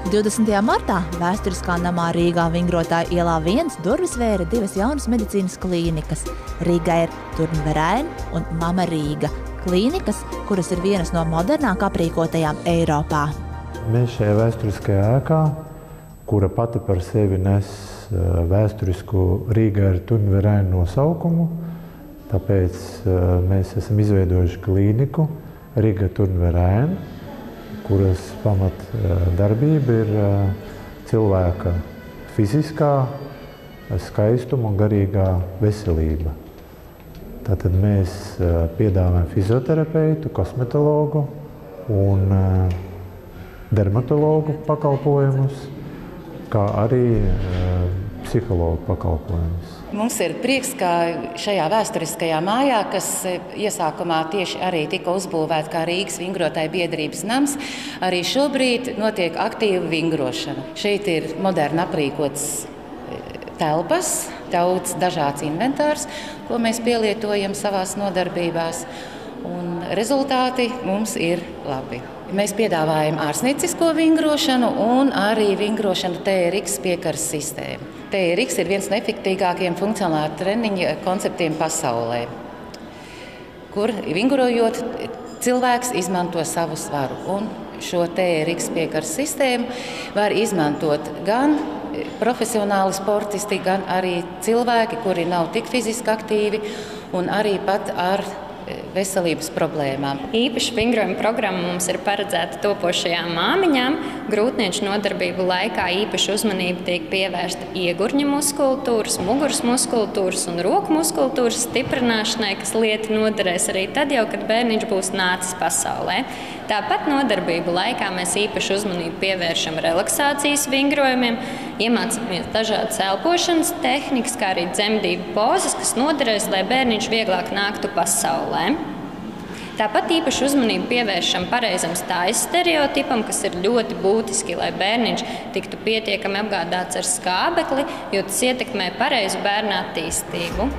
20. martā vēsturiskā namā Rīgā Vingrotāja ielā 1 durvis vēra 2 jaunas medicīnas klīnikas. Rīgā ir Turnverein un Mama Rīga klīnikas, kuras ir vienas no modernāk aprīkotajām Eiropā. Mēs šajā vēsturiskajā ēkā, kura pati par sevi nes vēsturisku Rīgā ir Turnverein nosaukumu, tāpēc mēs esam izveidojuši klīniku Rīgā Turnverein, kuras pamat darbība ir cilvēka fiziskā, skaistuma un garīgā veselība. Tātad mēs piedāvājam fizioterapeitu, kosmetologu un dermatologu pakalpojumus, kā arī psihologu pakalpojumus. Mums ir prieks, ka šajā vēsturiskajā mājā, kas iesākumā tieši arī tika uzbūvēta kā Rīgas Vingrotāja biedrības nams, arī šobrīd notiek aktīva vingrošana. Šeit ir moderni aprīkots telpas, daudz dažāds inventārs, ko mēs pielietojam savās nodarbībās, un rezultāti mums ir labi. Mēs piedāvājam ārstniecisko vingrošanu un arī vingrošanu TRX piekaras sistēmu. TRX ir viens no efektīgākajiem funkcionāla treniņa konceptiem pasaulē, kur vingrojot cilvēks izmanto savu svaru. Un šo TRX piekaras sistēmu var izmantot gan profesionāli sportisti, gan arī cilvēki, kuri nav tik fiziski aktīvi un arī pat ar veselības problēmām. Īpaši vingrojuma programma mums ir paredzēta topošajām māmiņām. Grūtnieču nodarbību laikā īpaši uzmanība tiek pievērsta iegurņa muskultūras, muguras muskultūras un roku muskultūras stiprināšanai, kas lieti noderēs arī tad jau, kad bērniņš būs nācis pasaulē. Tāpat nodarbību laikā mēs īpaši uzmanību pievēršam relaksācijas vingrojumiem, iemācāmies dažādas elpošanas tehnikas, kā arī dzemdību pozas, kas noderēs, lai bērniņš vieglāk nāktu pasaulē. Tāpat īpaši uzmanību pievēršam pareizam stājas stereotipam, kas ir ļoti būtiski, lai bērniņš tiktu pietiekami apgādāts ar skābekli, jo tas ietekmē pareizu bērna attīstību.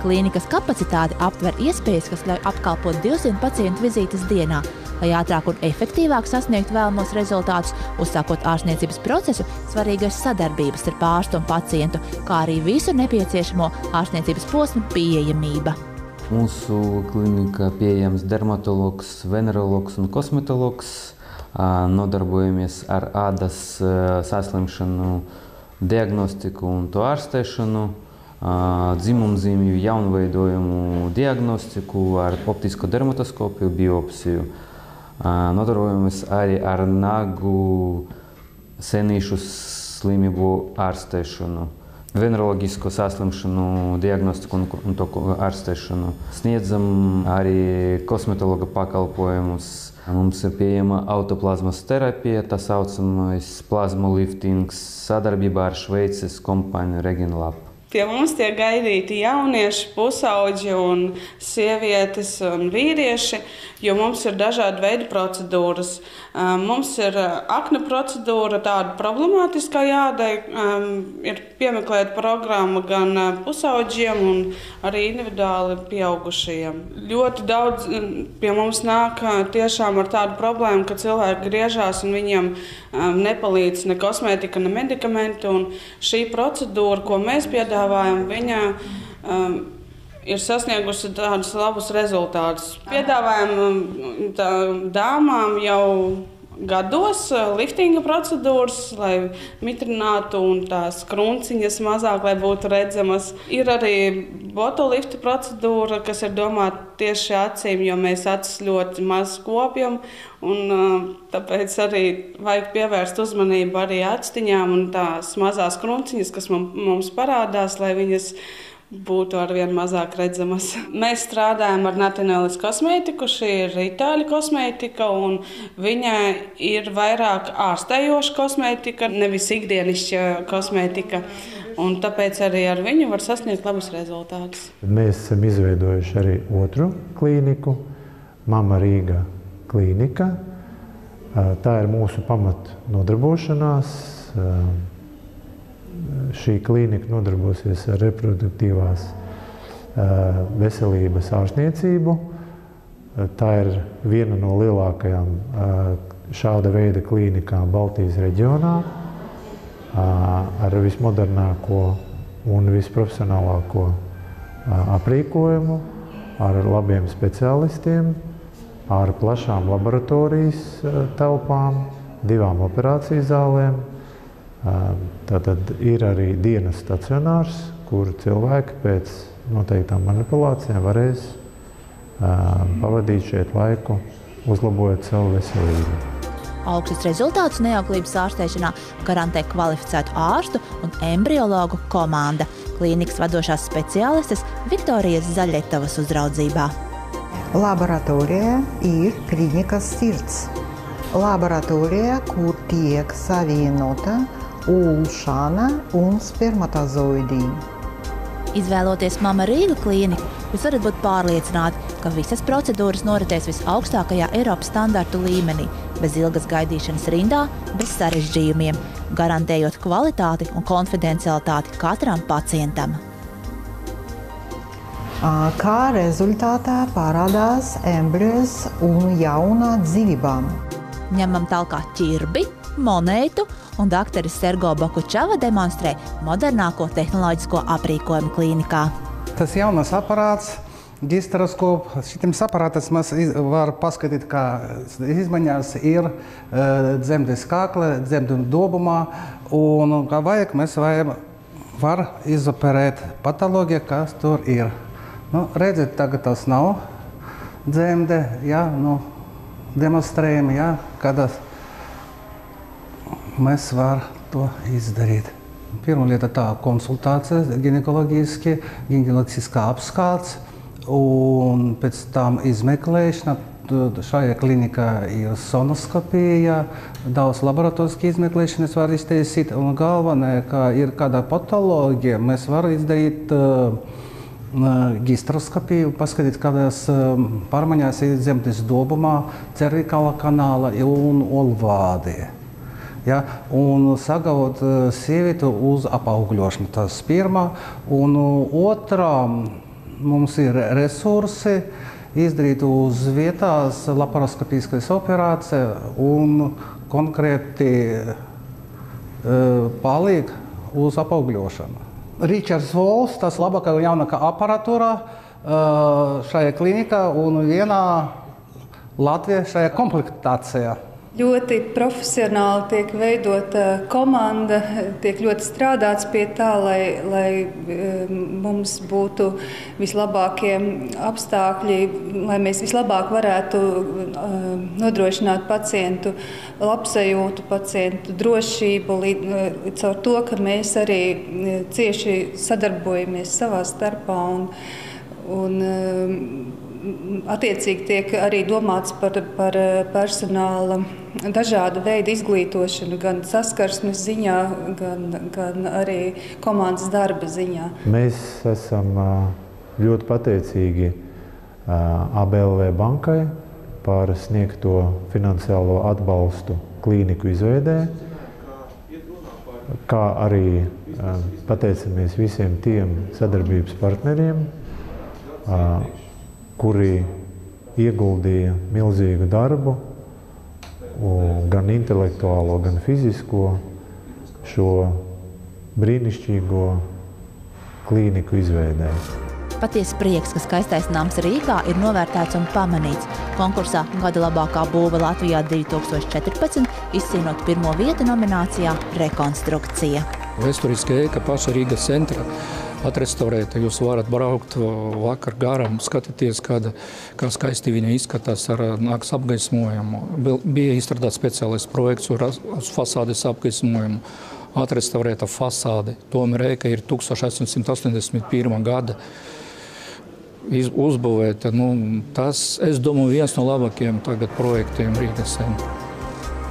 Klīnikas kapacitāte aptver iespējas, kas ļauj apkalpot 200 pacientu vizītes dienā, lai ātrāk un efektīvāk sasniegtu vēlamos rezultātus, uzsākot ārstniecības procesu, svarīgais sadarbības ar ārstu un pacientu, kā arī visu nepieciešamo ārstniecības posmu pieejamība. Mūsu klinikā pieejams dermatologs, venerologs un kosmetologs. Nodarbojamies ar ādas saslimšanu, diagnostiku un to ārstēšanu, dzimumzīmju jaunveidojumu diagnostiku ar optisko dermatoskopiju, biopsiju. Nodarbojamies arī ar nagu senīšu slimību ārstēšanu, veneroloģisko saslimšanu, diagnostiku un to ārstēšanu. Sniedzam arī kosmetologa pakalpojumus. Mums ir pieejama autoplazmas terapija, tā saucamais plazmoliftings, sadarbībā ar Šveices kompāniju Regenlab. Pie mums tiek gaidīti jaunieši, pusauģi un sievietes un vīrieši, jo mums ir dažādi veidi procedūras. Mums ir akna procedūra, tāda problemātiskā jādai, ir piemeklēta programma gan pusauģiem un arī individuāli pieaugušajiem. Ļoti daudz pie mums nāk tiešām ar tādu problēmu, ka cilvēki griežās un viņiem nepalīdz ne kosmētika, ne medikamenti. Un šī procedūra, ko mēs piedāvājam, viņa ir sasniegusi tādus labus rezultātus. Piedāvājam dāmām jau gados liftinga procedūras, lai mitrinātu un tās krunciņas mazāk, lai būtu redzamas. Ir arī botolifta procedūra, kas ir domāta tieši acīm, jo mēs acis ļoti maz kopjam, un tāpēc arī vajag pievērst uzmanību arī actiņām un tās mazās krunciņas, kas mums parādās, lai viņas būtu arvien mazāk redzamas. Mēs strādājam ar Natinellis kosmētiku, šī ir itāļu kosmētika, un viņa ir vairāk ārstējoša kosmētika, nevis ikdienišķa kosmētika, un tāpēc arī ar viņu var sasniegt labus rezultātus. Mēs esam izveidojuši arī otru klīniku, Mama Rīga klīnika. Tā ir mūsu pamat nodarbošanās. Šī klīnika nodarbosies ar reproduktīvās veselības ārstniecību. Tā ir viena no lielākajām šāda veida klīnikā Baltijas reģionā ar vismodernāko un visprofesionālāko aprīkojumu, ar labiem speciālistiem, ar plašām laboratorijas telpām, 2 operācijas zālēm. Tātad ir arī dienas stacionārs, kur cilvēki pēc noteiktām manipulācijām varēs pavadīt šeit laiku, uzlabojot savu veselību. Augstus rezultātus neauglības ārstēšanā garantē kvalificētu ārstu un embriologu komanda. Klīnikas vadošās speciālistes Viktorijas Zaļetavas uzraudzībā. Laboratorija ir klīnikas sirds. Laboratorija, kur tiek savienota ulšana un spermatozoidi. Izvēloties Mama Rīga klīniku, jūs varat būt pārliecināti, ka visas procedūras noritēs visaugstākajā Eiropas standartu līmenī, bez ilgas gaidīšanas rindā, bez sarežģījumiem, garantējot kvalitāti un konfidencialitāti katram pacientam. Kā rezultātā parādās embrijos un jaunā dzīvībām. Ņemam talkā ķirbi, monētu, un dakteris Sergo Bokučava demonstrē modernāko tehnoloģisko aprīkojumu klīnikā. Tas jaunas aparāts, ģistroskops, šitim aparātas mēs var paskatīt, kā izmaiņās ir dzemdes kakle, dzemdu dobumā, un kā vajag, mēs var izoperēt patoloģiju, kas tur ir. Nu, redziet, tagad tas nav dzemde, ja, nu, demonstrējam, ja, kad mēs var to izdarīt. Pirmā lieta tā konsultācija, ginekoloģiskā apskats, un pēc tam izmeklēšana. Šajā klinikā ir sonoskopija, daudz laboratorijas izmeklēšanas var iztaisīt, un galvenais, ka ir kāda patoloģija, mēs varam izdarīt gistroskopiju, paskatīt, kādas pārmaiņas ir dzemdes dobumā, cervikālā kanāla un olvādē. Ja, un sagatavot sievieti uz apaugļošanu. Tas pirmā. Un otrā, mums ir resursi izdarīt uz vietās laparoskopijas operācija un konkrēti palīg uz apaugļošanu. Ričards Vols, tas labākā un jaunākā aparatūra šajā klinikā un vienā Latvijā šajā komplektācijā. Ļoti profesionāli tiek veidota komanda, tiek ļoti strādāts pie tā, lai mums būtu vislabākie apstākļi, lai mēs vislabāk varētu nodrošināt pacientu labsajūtu, pacientu drošību, caur to, ka mēs arī cieši sadarbojamies savā starpā un attiecīgi tiek arī domāts par personāla dažādu veidu izglītošanu, gan saskarsmes ziņā, gan arī komandas darba ziņā. Mēs esam ļoti pateicīgi ABLV bankai par sniegto finansiālo atbalstu klīniku izveidē, kā arī pateicamies visiem tiem sadarbības partneriem, kuri ieguldīja milzīgu darbu, gan intelektuālo, gan fizisko, šo brīnišķīgo klīniku izveidē. Patiesi prieks, ka skaistais nams Rīgā ir novērtēts un pamanīts. Konkursā Gada labākā būve Latvijā 2014 izcīnot pirmo vietu nominācijā Rekonstrukcija. Vēsturiski ēka paša Rīgas centra atrestaurēta. Jūs varat braukt vakar garām, skatīties, kā skaisti viņa izskatās ar nakts apgaismojumu. Bija izstrādāts speciālais projekts uz fasādes apgaismojumu, atrestaurēta fasāde. Tomēr ēka ir 1881. gada uzbūvēta. Tas, es domāju, viens no labākajiem tagad projektiem Rīgas centra.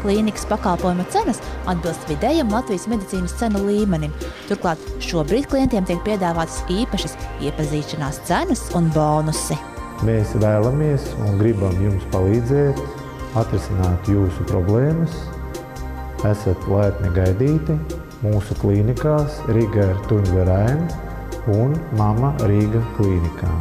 Klīnikas pakalpojuma cenas atbilst vidējam Latvijas medicīnas cenu līmenim. Turklāt šobrīd klientiem tiek piedāvātas īpašas iepazīšanās cenas un bonusi. Mēs vēlamies un gribam jums palīdzēt atrisināt jūsu problēmas. Esat laipni gaidīti mūsu klīnikās Rīga ar Tuņverēm un Mama Rīga klīnikā.